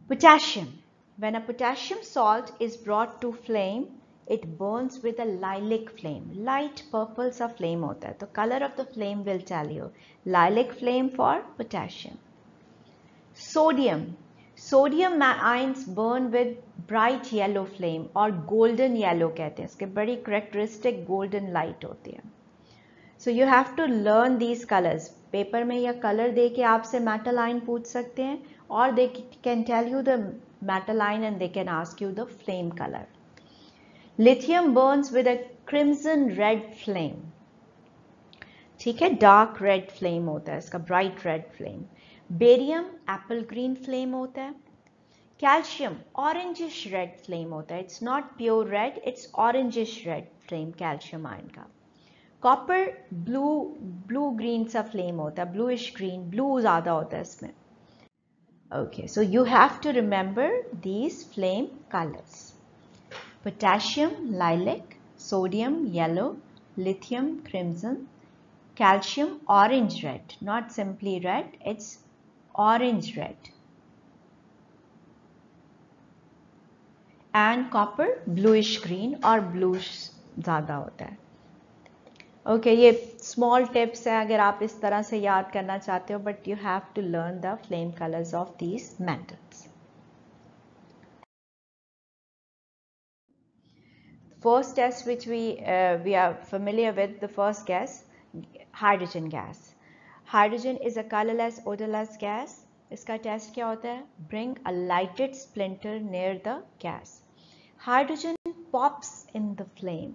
Potassium. When a potassium salt is brought to flame, it burns with a lilac flame. Light purple सा flame होता है, तो color of the flame will tell you. Lilac flame for potassium. Sodium. Sodium ions burn with bright yellow flame और golden yellow कहते हैं, इसके बड़ी characteristic golden light होती है. So you have to learn these colors. Paper में या colour दे के आपसे मेटल आयन पूछ सकते हैं, और they can tell you the metal ion and they can ask you the flame color. Lithium burns with a crimson red flame. ठीक है, डार्क रेड फ्लेम होता है इसका, bright red flame. Barium Apple green flame होता है. Calcium orangish red flame होता है. It's not pure red, it's orangish red flame calcium ion का. कॉपर ब्लू ग्रीन सा फ्लेम होता है, ब्लूइश ग्रीन, ब्लू ज्यादा होता है इसमें. Okay, so you have to remember these flame colors. Potassium lilac, sodium yellow, lithium crimson, calcium orange red, not simply red, it's orange red, and copper bluish green और bluish ज़्यादा होता है. Okay, ये small tips है अगर आप इस तरह से याद करना चाहते हो, but you have to learn the flame colors of these metals. First test which we are familiar with, the first gas, hydrogen gas. Hydrogen is a colorless, odorless gas. इसका टेस्ट क्या होता है? Bring a lighted splinter near the gas. Hydrogen pops in the flame.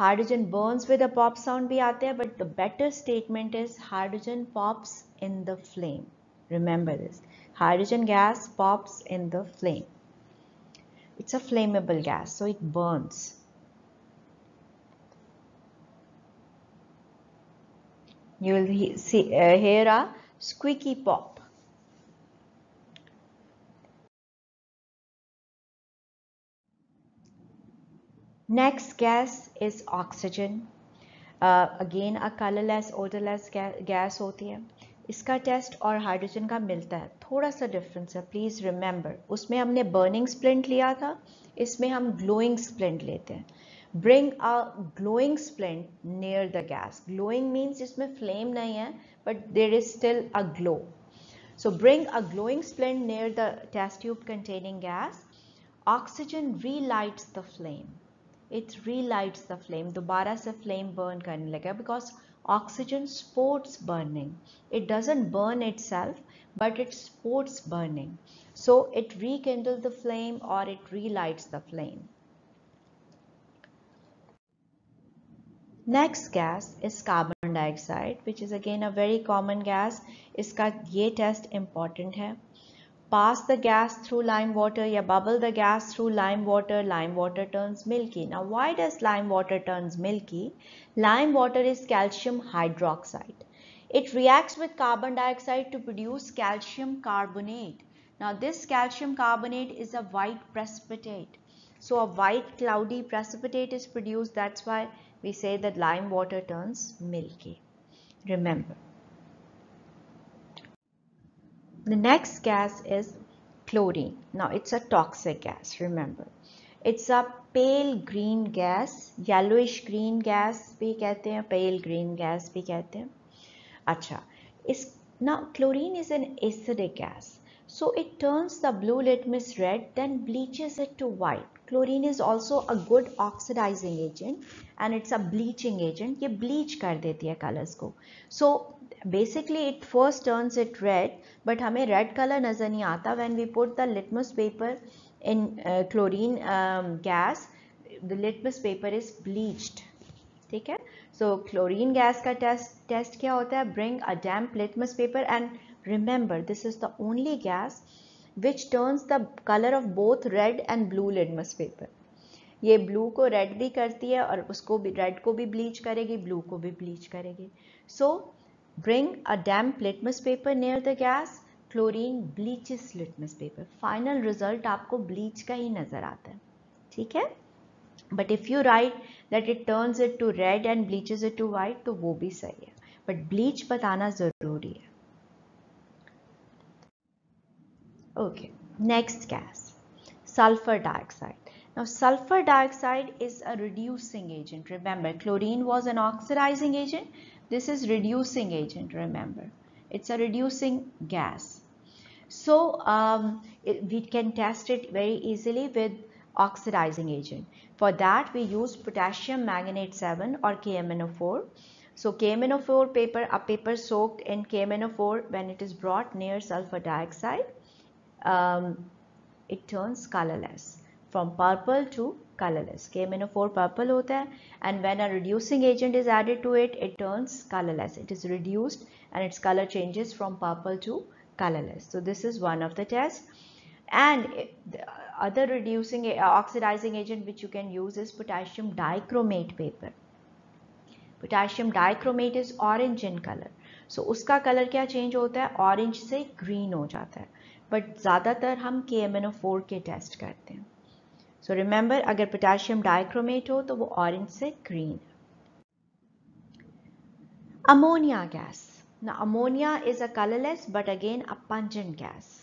Hydrogen burns with a pop sound भी आते हैं, but the better statement is hydrogen pops in the flame. Remember this. Hydrogen gas pops in the flame. It's a flammable gas, so it burns. You will hear a squeaky pop. Next gas is oxygen. Again a colorless, odorless gas होती है. इसका test और hydrogen का मिलता है, थोड़ा सा difference है, प्लीज रिमेंबर. उसमें हमने बर्निंग स्प्लिंट लिया था, इसमें हम ग्लोइंग स्प्लिंट लेते हैं. Bring a glowing splint near the gas. Glowing means इसमें flame नहीं है, but there is still a glow. So bring a glowing splint near the test tube containing gas. Oxygen relights the flame. It relights the flame. दोबारा से flame burn करने लगा, because oxygen supports burning. It doesn't burn itself, but it supports burning. So it rekindles the flame or it relights the flame. Next gas is carbon dioxide, which is again a very common gas. इसका ये test important है. Pass the gas through lime water या bubble the gas through lime water turns milky. Now why does lime water turns milky? Lime water is calcium hydroxide. It reacts with carbon dioxide to produce calcium carbonate. Now this calcium carbonate is a white precipitate. So a white cloudy precipitate is produced. That's why we say that lime water turns milky. Remember. The next gas is chlorine. Now it's a toxic gas, remember. It's a pale green gas, yellowish green gas भी कहते हैं, pale green gas भी कहते हैं. अच्छा, now chlorine is an acidic gas. So it turns the blue litmus red, then bleaches it to white. Chlorine is also a good oxidizing agent and it's a bleaching agent. ये bleach कर देती है colors को. So basically it first turns it red, but हमें red color नजर नहीं आता. When we put the litmus paper in chlorine gas, the litmus paper is bleached. ठीक है. So chlorine gas का test क्या होता है? Bring a damp litmus paper and remember this is the only gas which turns the color of both red and blue litmus paper. ये blue को red भी करती है और उसको भी red को भी bleach करेगी, blue को भी bleach करेगी. So bring a damp litmus paper near the gas. Chlorine bleaches litmus paper. Final result आपको bleach का ही नजर आता है. ठीक है. But if you write that it turns it to red and bleaches it to white, तो वो भी सही है, but bleach बताना ज़रूरी है. Okay, next gas, sulfur dioxide. Now sulfur dioxide is a reducing agent. Remember, chlorine was an oxidizing agent. This is reducing agent, remember. It's a reducing gas. So we can test it very easily with oxidizing agent. For that we use potassium manganate 7 or KMnO4. So KMnO4 paper, a paper soaked in KMnO4, when it is brought near sulfur dioxide, it turns colorless, from purple to colorless. KMnO4 purple होता है, and when a reducing agent is added to it, it turns colorless. It is reduced and its color changes from purple to colorless. So this is one of the tests. And the other reducing oxidizing agent which you can use is potassium dichromate paper. Potassium dichromate is orange in color. So उसका color क्या change होता है? Orange से green हो जाता है. But ज़्यादातर हम KMnO4 के test करते हैं. So remember, अगर potassium dichromate हो तो वो orange से green. Ammonia gas. Now ammonia is a colorless but again a pungent gas.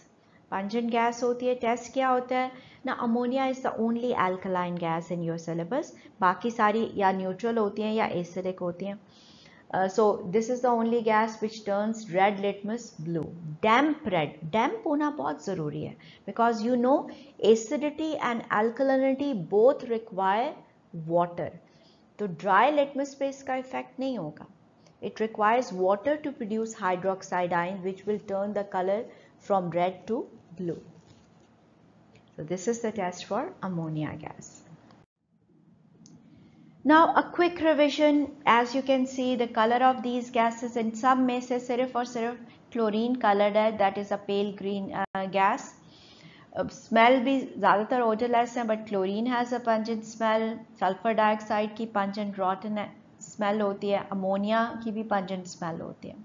Pungent gas होती है. Test क्या होता है? Now ammonia is the only alkaline gas in your syllabus. बाकी सारी या neutral होती हैं या acidic होती हैं. So this is the only gas which turns red litmus blue. Damp red. Damp होना बहुत ज़रूरी है, because you know acidity and alkalinity both require water. तो dry litmus पे इसका effect नहीं होगा. It requires water to produce hydroxide ion, which will turn the color from red to blue. So this is the test for ammonia gas. Now a quick revision. As you can see, the color of these gases, in सब में से सिर्फ और सिर्फ chlorine colored है, that is a pale green gas. Smell भी ज़्यादातर odorless है, but chlorine has a pungent smell. Sulfur dioxide की pungent rotten smell होती है. Ammonia की भी pungent smell होती है.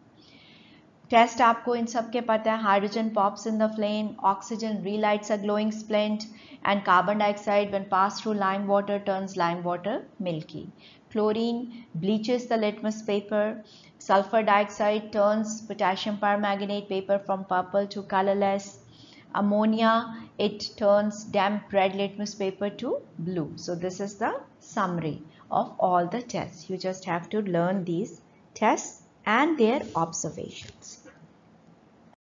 Test आपको इन सब के पता है. Hydrogen pops in the flame, oxygen relights a glowing splint, and carbon dioxide when passed through lime water turns lime water milky. Chlorine bleaches the litmus paper. Sulfur dioxide turns potassium permanganate paper from purple to colorless. Ammonia, it turns damp red litmus paper to blue. So this is the summary of all the tests. You just have to learn these tests and their observations.